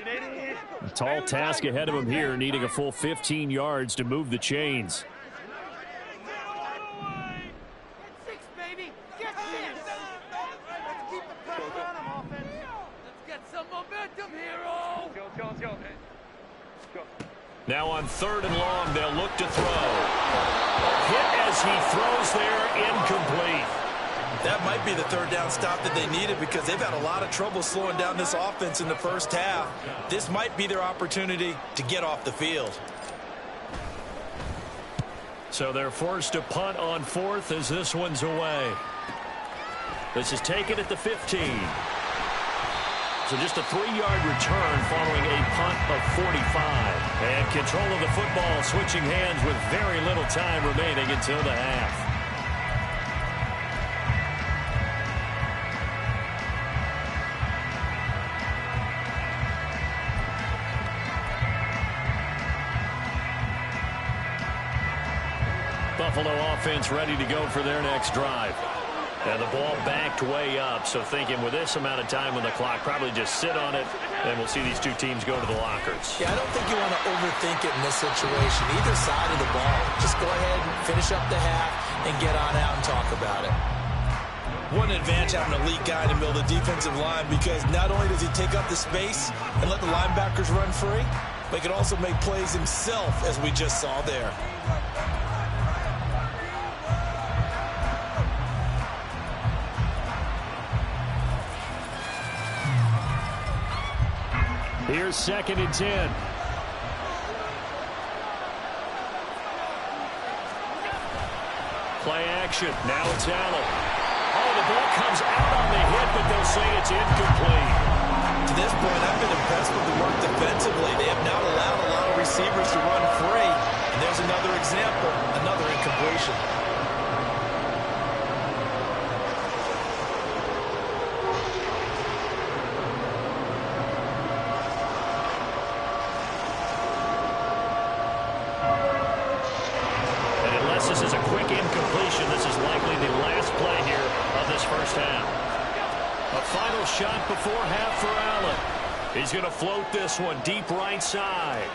A tall task ahead of him here, needing a full 15 yards to move the chains. Now on 3rd and long, they'll look to throw. Hit as he throws there, incomplete. That might be the 3rd down stop that they needed because they've had a lot of trouble slowing down this offense in the first half. This might be their opportunity to get off the field. So they're forced to punt on 4th as this one's away. This is taken at the 15. So just a 3-yard return following a punt of 45. And control of the football switching hands with very little time remaining until the half. Buffalo offense ready to go for their next drive. And the ball backed way up, so thinking with this amount of time on the clock, probably just sit on it, and we'll see these two teams go to the lockers. Yeah, I don't think you want to overthink it in this situation. Either side of the ball, just go ahead and finish up the half and get on out and talk about it. What an advantage having an elite guy in the middle of the defensive line, because not only does he take up the space and let the linebackers run free, but he can also make plays himself, as we just saw there. Here's 2nd and 10. Play action. Now it's Allen. Oh, the ball comes out on the hit, but they'll say it's incomplete. To this point, I've been impressed with the work defensively. They have not allowed a lot of receivers to run free. And there's another example, another incompletion. Shot before half for Allen. He's going to float this one deep right side.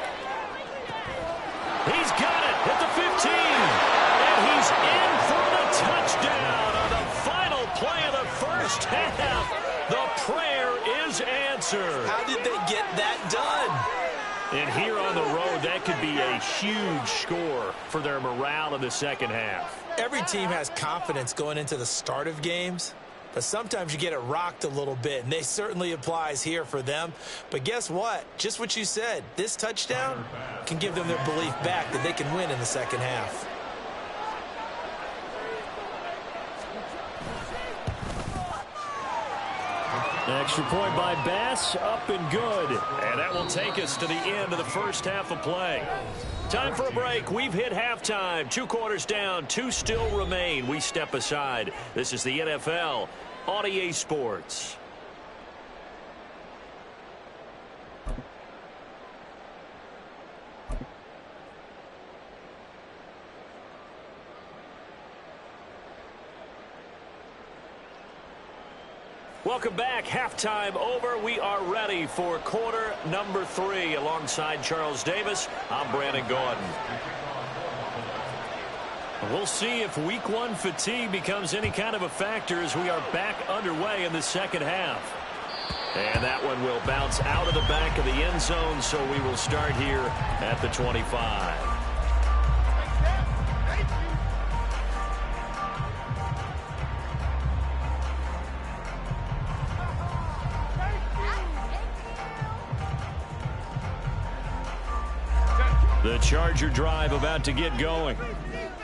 He's got it at the 15. And he's in for the touchdown on the final play of the first half. The prayer is answered. How did they get that done? And here on the road, that could be a huge score for their morale in the second half. Every team has confidence going into the start of games. But sometimes you get it rocked a little bit, and they certainly applies here for them. But guess what? Just what you said, this touchdown can give them their belief back that they can win in the second half. Extra point by Bass, up and good. And that will take us to the end of the first half of play. Time for a break. We've hit halftime. 2 quarters down, 2 still remain. We step aside. This is the NFL on EA Sports. Welcome back. Halftime over. We are ready for quarter number 3. Alongside Charles Davis, I'm Brandon Gaudin. We'll see if week 1 fatigue becomes any kind of a factor as we are back underway in the second half. And that one will bounce out of the back of the end zone, so we will start here at the 25. The Charger drive about to get going.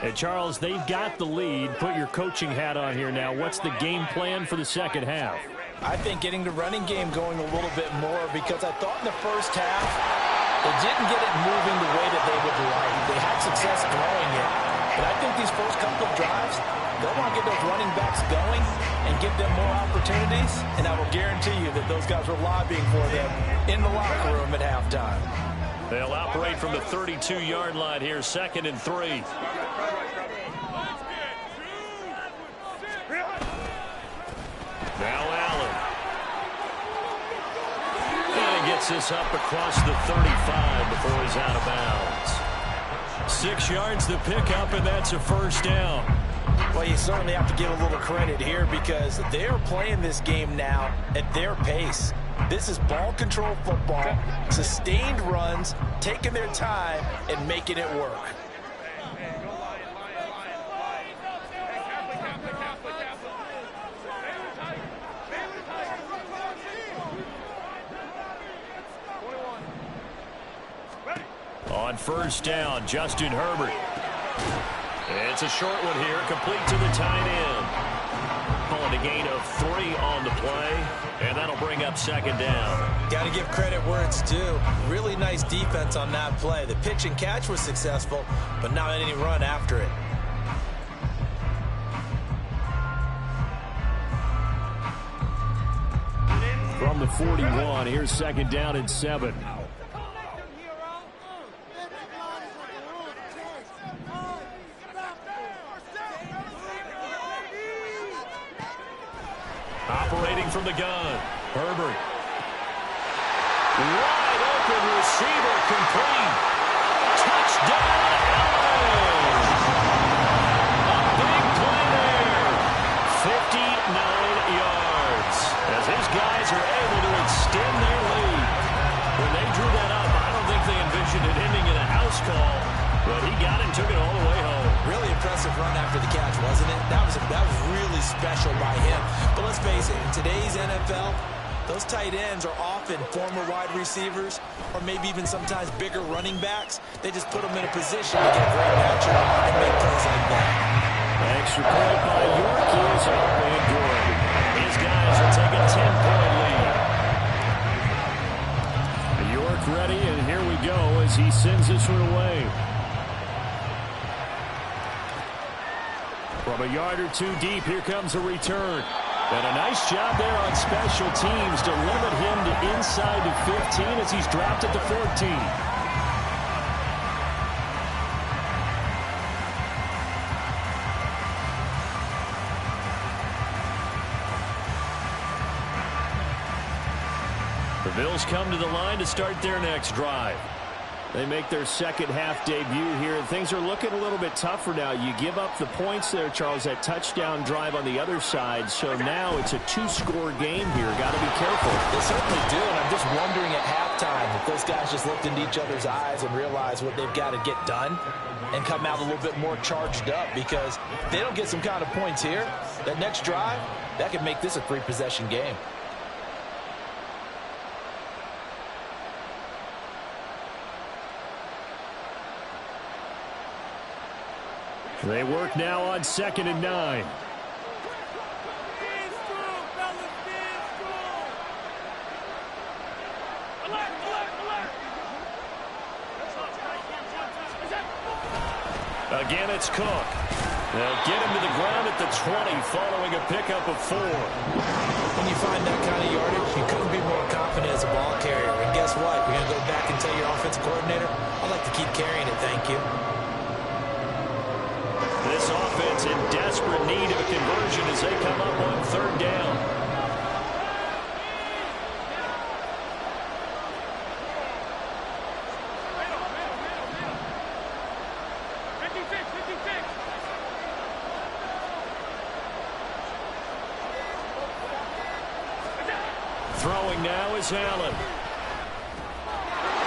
And Charles, they've got the lead. Put your coaching hat on here now. What's the game plan for the second half? I think getting the running game going a little bit more, because I thought in the first half they didn't get it moving the way that they would like. They had success throwing it. But I think these first couple of drives, they'll want to get those running backs going and give them more opportunities. And I will guarantee you that those guys were lobbying for them in the locker room at halftime. They'll operate from the 32-yard line here, 2nd and 3. Now Allen. And he gets Picks this up across the 35 before he's out of bounds. 6 yards the pickup, and that's a first down. Well, you certainly have to give a little credit here because they're playing this game now at their pace. This is ball control football, sustained runs, taking their time, and making it work. On first down, Justin Herbert. It's a short one here, complete to the tight end. Calling a gain of 3 on the play, and that'll bring up second down. Got to give credit where it's due. Really nice defense on that play. The pitch and catch was successful, but not any run after it. From the 41, here's second down and 7. Operating from the gun, Herbert. Wide open receiver, complete. Touchdown, LA! A big play there. 59 yards. As his guys are able to extend their lead. When they drew that up, I don't think they envisioned it ending in a house call. But he got it and took it all the way home. Really impressive run after the catch, wasn't it? That was really special by him. But let's face it, in today's NFL, those tight ends are often former wide receivers or maybe even sometimes bigger running backs. They just put them in a position to get a great matchup and make plays like that. Extra point by York is up and good. His guys will take a 10-point lead. York ready, and here we go as he sends this one away. From a yard or 2 deep, here comes a return. And a nice job there on special teams to limit him to inside the 15 as he's dropped at the 14. The Bills come to the line to start their next drive. They make their second half debut here. Things are looking a little bit tougher now. You give up the points there, Charles, that touchdown drive on the other side. So now it's a 2-score game here. Got to be careful. They certainly do, and I'm just wondering at halftime if those guys just looked into each other's eyes and realized what they've got to get done and come out a little bit more charged up, because if they don't get some kind of points here, that next drive, that could make this a 3-possession game. They work now on 2nd and 9. Again, it's Cook. They'll get him to the ground at the 20 following a pickup of 4. When you find that kind of yardage, you couldn't be more confident as a ball carrier. And guess what? You're going to go back and tell your offensive coordinator, I'd like to keep carrying it, thank you. This offense in desperate need of a conversion as they come up on 3rd down. Throwing now is Allen.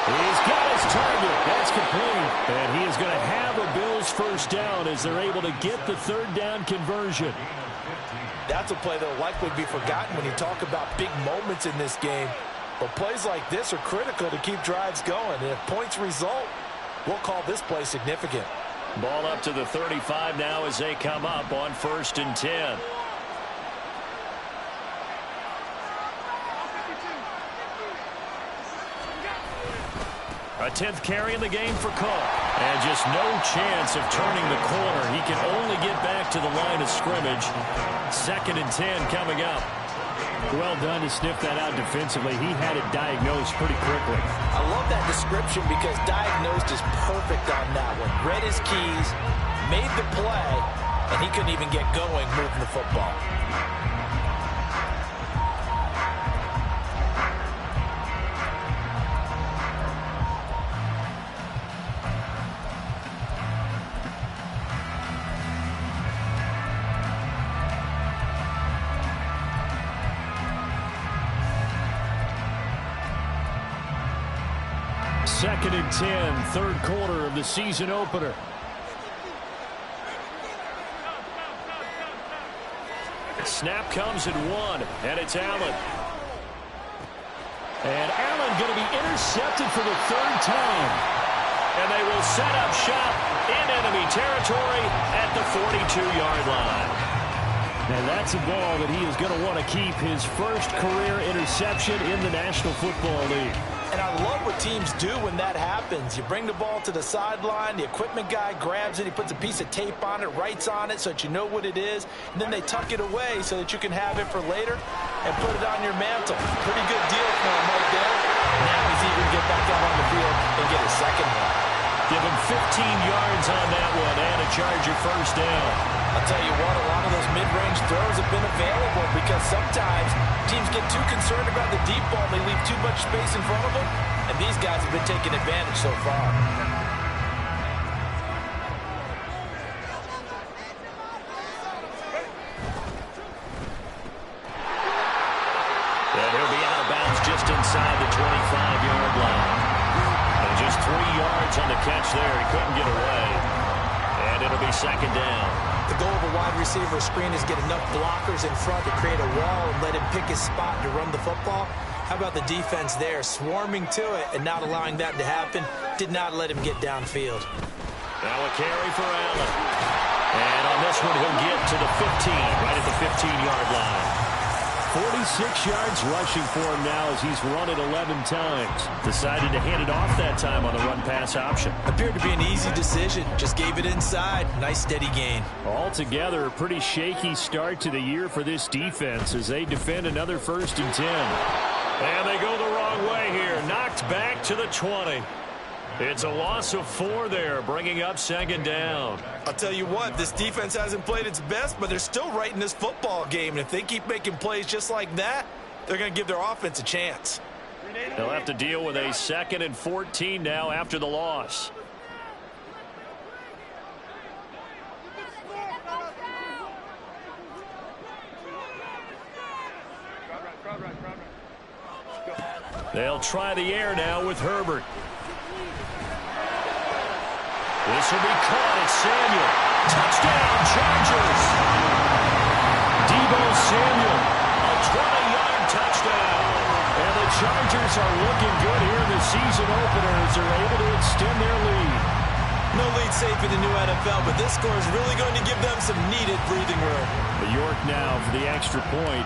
He's got his target. That's complete. And he is going to have a Bills first down as they're able to get the 3rd down conversion. That's a play that will likely be forgotten when you talk about big moments in this game. But plays like this are critical to keep drives going. And if points result, we'll call this play significant. Ball up to the 35 now as they come up on 1st and 10. A 10th carry in the game for Cook. And just no chance of turning the corner. He can only get back to the line of scrimmage. 2nd and 10 coming up. Well done to sniff that out defensively. He had it diagnosed pretty quickly. I love that description because diagnosed is perfect on that one. Read his keys, made the play, and he couldn't even get going moving the football. 2nd and 10, third quarter of the season opener. Snap comes at 1, and it's Allen. And Allen going to be intercepted for the 3rd time. And they will set up shop in enemy territory at the 42-yard line. And that's a ball that he is going to want to keep, his first career interception in the National Football League. And I love what teams do when that happens. You bring the ball to the sideline, the equipment guy grabs it, he puts a piece of tape on it, writes on it so that you know what it is, and then they tuck it away so that you can have it for later and put it on your mantle. Pretty good deal for him right there. Now he's eager to get back out on the field and get his second one. Give him 15 yards on that one and a Charger first down. I'll tell you what, a lot of those mid-range throws have been available because sometimes teams get too concerned about the deep ball. They leave too much space in front of them, and these guys have been taking advantage so far. And he'll be out of bounds just inside the 25-yard line. And just 3 yards on the catch there. He couldn't get away. And it'll be second down. The goal of a wide receiver screen is get enough blockers in front to create a wall and let him pick his spot to run the football. How about the defense there, swarming to it and not allowing that to happen? Did not let him get downfield. Now a carry for Allen. And on this one, he'll get to the 15, right at the 15-yard line. 46 yards rushing for him now as he's run it 11 times. Decided to hand it off that time on the run-pass option. Appeared to be an easy decision. Just gave it inside. Nice steady gain. Altogether, a pretty shaky start to the year for this defense as they defend another 1st and 10. And they go the wrong way here. Knocked back to the 20. It's a loss of 4 there, bringing up second down. I'll tell you what, this defense hasn't played its best, but they're still right in this football game. And if they keep making plays just like that, they're going to give their offense a chance. They'll have to deal with a 2nd and 14 now after the loss. They'll try the air now with Herbert. This will be caught at Samuel. Touchdown, Chargers. Deebo Samuel, a 20-yard touchdown. And the Chargers are looking good here in the season opener as they're able to extend their lead. No lead safe in the new NFL, but this score is really going to give them some needed breathing room. York now for the extra point.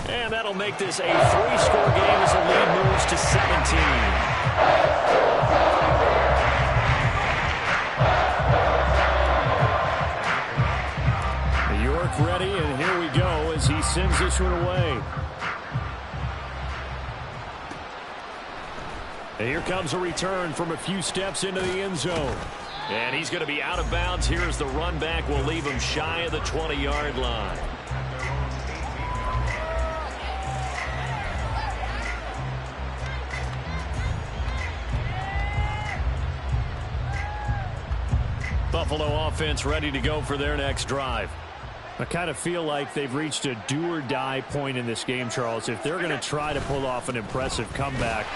And that'll make this a 3-score game as the lead moves to 17. York ready, and here we go as he sends this one away. And here comes a return from a few steps into the end zone. And he's going to be out of bounds. Here's the run back. Will leave him shy of the 20-yard line. Buffalo offense ready to go for their next drive. I kind of feel like they've reached a do-or-die point in this game, Charles. If they're going to try to pull off an impressive comeback,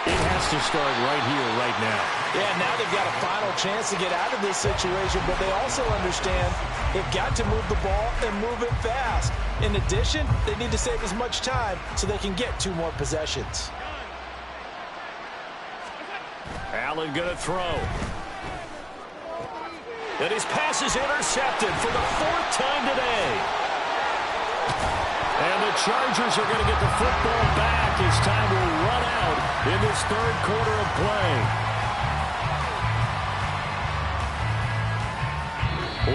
it has to start right here, right now. Yeah, now they've got a final chance to get out of this situation, but they also understand they've got to move the ball and move it fast. In addition, they need to save as much time so they can get 2 more possessions. Allen going to throw. And his pass is intercepted for the 4th time today. And the Chargers are going to get the football back as time will run out in this 3rd quarter of play.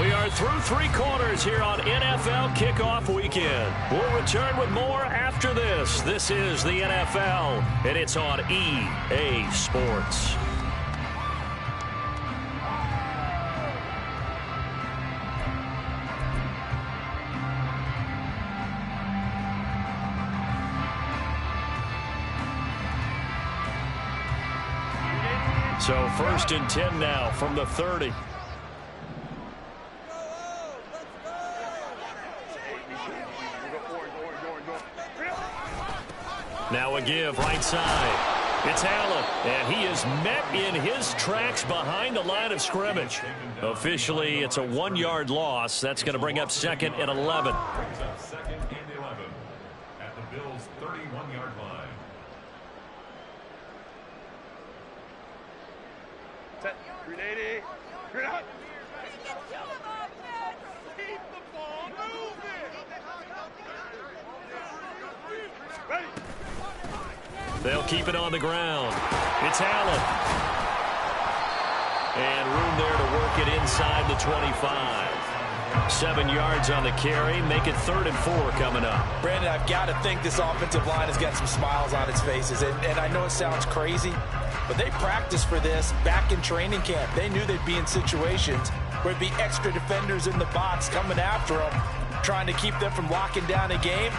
We are through 3 quarters here on NFL Kickoff Weekend. We'll return with more after this. This is the NFL, and it's on EA Sports. So 1st and 10 now from the 30. Now a give right side. It's Allen, and he is met in his tracks behind the line of scrimmage. Officially, it's a 1-yard loss. That's going to bring up 2nd and 11. Brings up 2nd and 11 at the Bills' 31-yard line. Set. 380. Green out. Keep the ball moving. Ready. They'll keep it on the ground. It's Allen. And room there to work it inside the 25. 7 yards on the carry. Make it 3rd and 4 coming up. Brandon, I've got to think this offensive line has got some smiles on its faces. And I know it sounds crazy, but they practiced for this back in training camp. They knew they'd be in situations where it'd be extra defenders in the box coming after them, trying to keep them from locking down a game.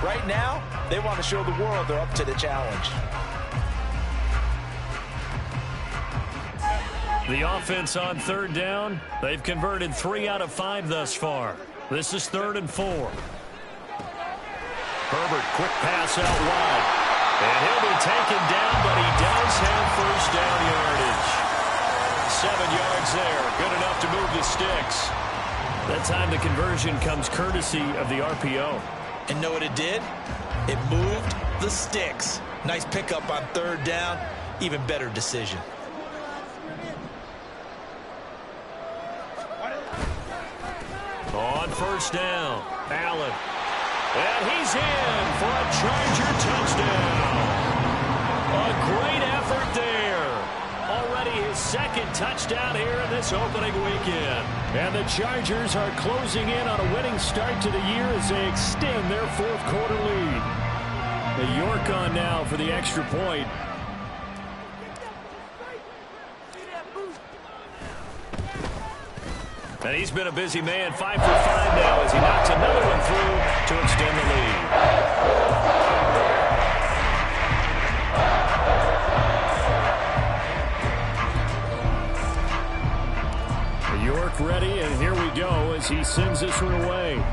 Right now, they want to show the world they're up to the challenge. The offense on 3rd down. They've converted 3 out of 5 thus far. This is 3rd and 4. Herbert, quick pass out wide. And he'll be taken down, but he does have 1st down yardage. 7 yards there. Good enough to move the sticks. That time the conversion comes courtesy of the RPO. And know what it did? It moved the sticks. Nice pickup on 3rd down. Even better decision. On 1st down, Allen. And he's in for a Charger touchdown. A great effort there. Already his 2nd touchdown here in this opening weekend. And the Chargers are closing in on a winning start to the year as they extend their 4th quarter lead. The York on now for the extra point. And he's been a busy man, 5 for 5 now as he knocks another one through to extend the lead. York ready, and here we go as he sends this one away.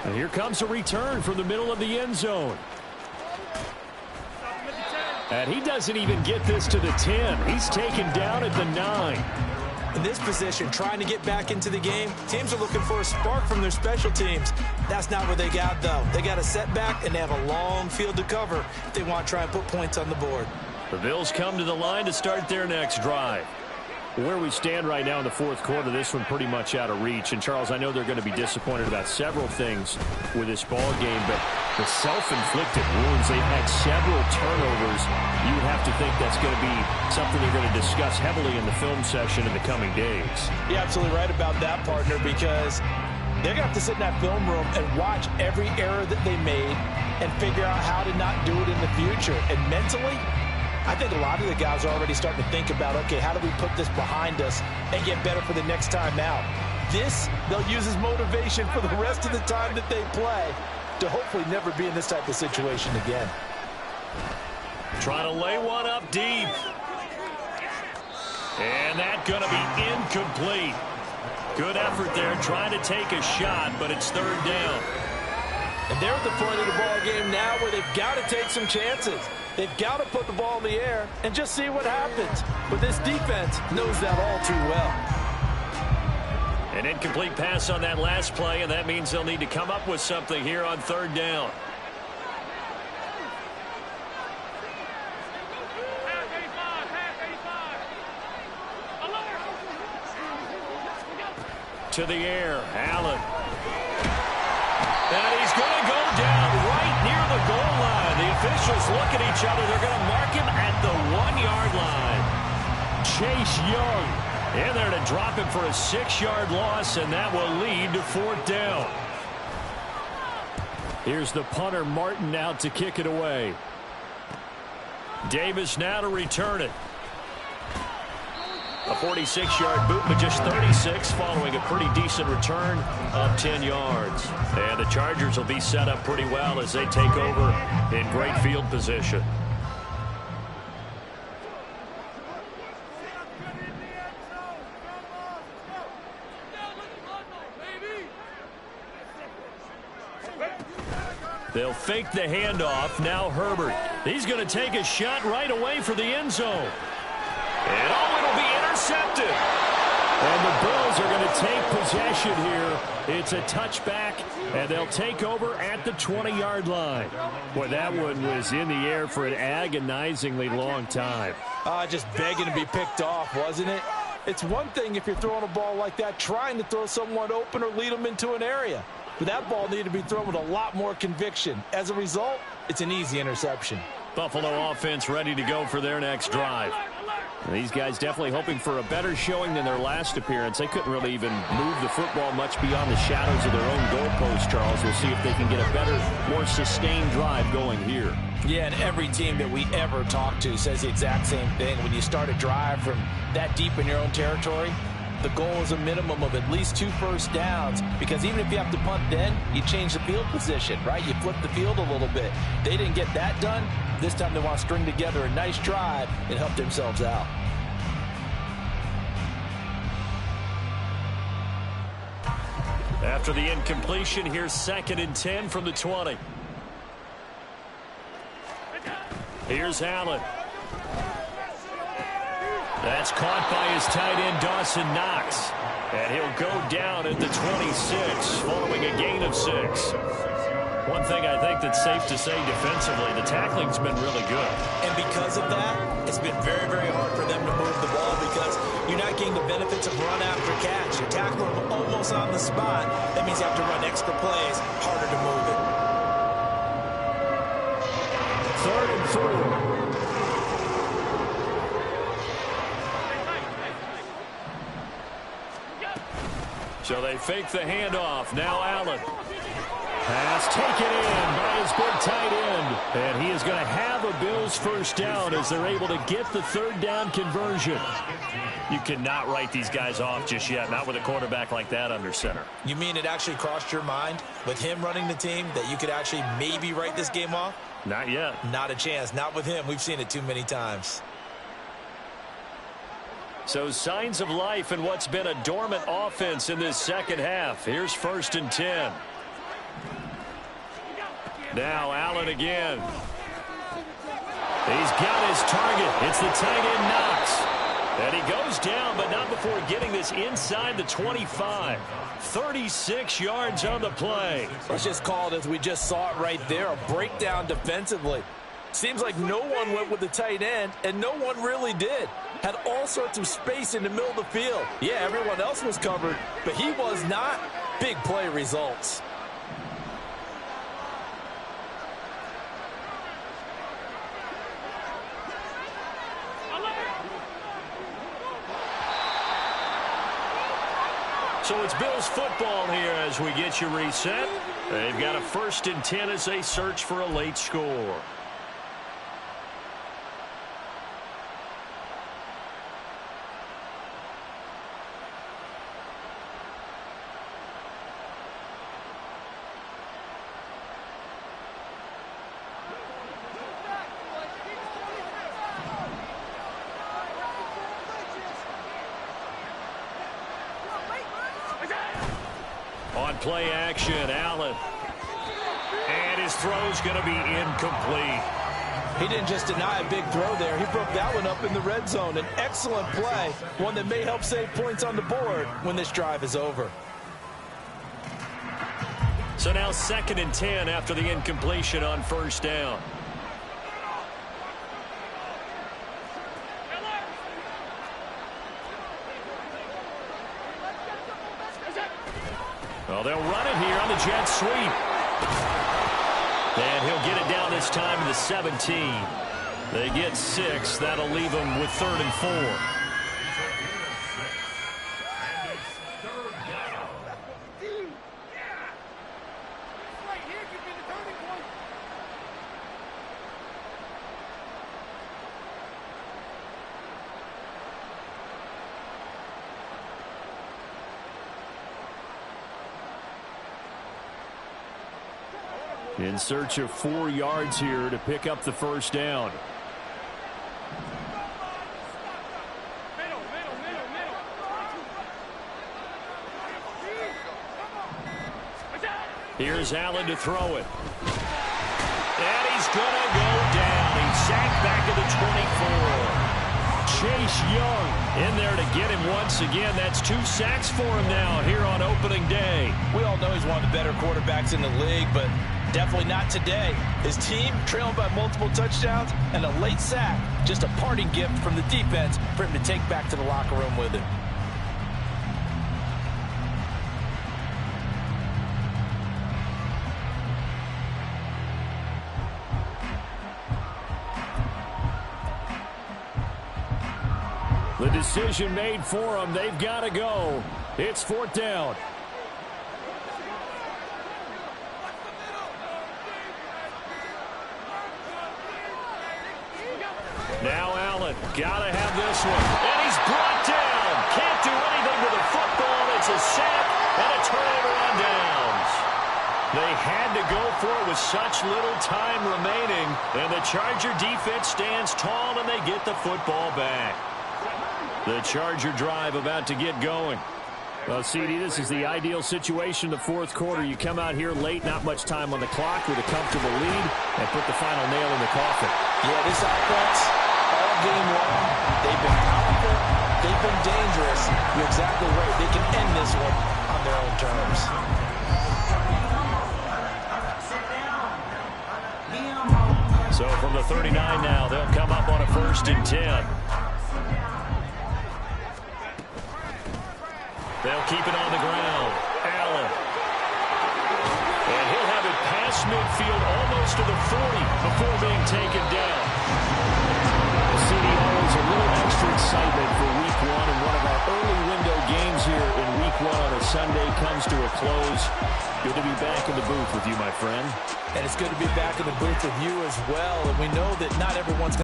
And here comes a return from the middle of the end zone. And he doesn't even get this to the 10. He's taken down at the 9. In this position, trying to get back into the game, teams are looking for a spark from their special teams. That's not what they got, though. They got a setback, and they have a long field to cover if they want to try and put points on the board. The Bills come to the line to start their next drive. Where we stand right now in the 4th quarter, this one pretty much out of reach. And, Charles, I know they're going to be disappointed about several things with this ball game, but the self-inflicted wounds, they've had several turnovers. You would have to think that's going to be something they're going to discuss heavily in the film session in the coming days. You're absolutely right about that, partner, because they're going to have to sit in that film room and watch every error that they made and figure out how to not do it in the future. And mentally, I think a lot of the guys are already starting to think about, okay, how do we put this behind us and get better for the next time out? This, they'll use as motivation for the rest of the time that they play to hopefully never be in this type of situation again. Trying to lay one up deep. And that's going to be incomplete. Good effort there, trying to take a shot, but it's 3rd down. And they're at the point of the ball game now where they've got to take some chances. They've got to put the ball in the air and just see what happens. But this defense knows that all too well. An incomplete pass on that last play, and that means they'll need to come up with something here on 3rd down. To the air, Allen. And he's going to go down right near the goal line. The officials look at each other. They're going to mark him at the 1-yard line. Chase Young in there to drop him for a 6-yard loss, and that will lead to 4th down. Here's the punter, Martin, out to kick it away. Davis now to return it. A 46-yard boot, but just 36 following a pretty decent return of 10 yards. And the Chargers will be set up pretty well as they take over in great field position. They'll fake the handoff. Now Herbert. He's going to take a shot right away for the end zone. And it'll be intercepted. And the Bills are going to take possession here. It's a touchback, and they'll take over at the 20-yard line. Boy, that one was in the air for an agonizingly long time. Just begging to be picked off, wasn't it? It's one thing if you're throwing a ball like that, trying to throw someone open or lead them into an area. But that ball needed to be thrown with a lot more conviction. As a result, it's an easy interception. Buffalo offense ready to go for their next drive. And these guys definitely hoping for a better showing than their last appearance. They couldn't really even move the football much beyond the shadows of their own goalpost, Charles. We'll see if they can get a better, more sustained drive going here. Yeah, and every team that we ever talk to says the exact same thing. When you start a drive from that deep in your own territory, the goal is a minimum of at least 2 first downs, because even if you have to punt then, you change the field position, right? You flip the field a little bit. They didn't get that done. This time they want to string together a nice drive and help themselves out. After the incompletion, here's 2nd and 10 from the 20. Here's Allen. That's caught by his tight end, Dawson Knox. And he'll go down at the 26, following a gain of 6. One thing I think that's safe to say defensively, the tackling's been really good. And because of that, it's been very, very hard for them to move the ball, because you're not getting the benefits of run after catch. You tackle them almost on the spot. That means you have to run extra plays, harder to move it. 3rd and 4. So they fake the handoff. Now Allen. Pass taken in by his big tight end. And he is going to have a Bills first down as they're able to get the 3rd down conversion. You cannot write these guys off just yet, not with a quarterback like that under center. You mean it actually crossed your mind with him running the team that you could actually maybe write this game off? Not yet. Not a chance. Not with him. We've seen it too many times. So signs of life in what's been a dormant offense in this second half. Here's 1st and 10. Now Allen again. He's got his target. It's the tight end Knox. And he goes down, but not before getting this inside the 25. 36 yards on the play. Let's just call it as we just saw it right there, a breakdown defensively. Seems like no one went with the tight end, and no one really did. Had all sorts of space in the middle of the field. Yeah, everyone else was covered, but he was not. Big play results. So it's Bills football here as we get you reset. They've got a 1st and 10 as they search for a late score. On play action, Allen. And his throw's going to be incomplete. He didn't just deny a big throw there. He broke that one up in the red zone. An excellent play, one that may help save points on the board when this drive is over. So now 2nd and 10 after the incompletion on 1st down. Well, they'll run it here on the jet sweep. And he'll get it down this time to the 17. They get 6. That'll leave them with 3rd and 4. In search of 4 yards here to pick up the first down. Here's Allen to throw it. is going to go down. He's sacked back at the 24. Chase Young in there to get him once again. That's 2 sacks for him now here on opening day. We all know he's one of the better quarterbacks in the league, but definitely not today. His team trailing by multiple touchdowns and a late sack. Just a parting gift from the defense for him to take back to the locker room with him. The decision made for them. They've got to go. It's 4th down. Now Allen, gotta have this one. And he's brought down. Can't do anything with the football. It's a sack and a turnover on downs. They had to go for it with such little time remaining. And the Charger defense stands tall and they get the football back. The Charger drive about to get going. Well, CD, this is the ideal situation, the 4th quarter. You come out here late, not much time on the clock with a comfortable lead, and put the final nail in the coffin. Yeah, this offense, all game long, they've been powerful, they've been dangerous. You're exactly right. They can end this one on their own terms. So from the 39 now, they'll come up on a 1st and 10. They'll keep it on the ground. Allen. And he'll have it past midfield almost to the 40 before being taken down. CD, always a little extra excitement for Week 1, and one of our early window games here in Week 1 on a Sunday comes to a close. Good to be back in the booth with you, my friend. And it's good to be back in the booth with you as well. And we know that not everyone's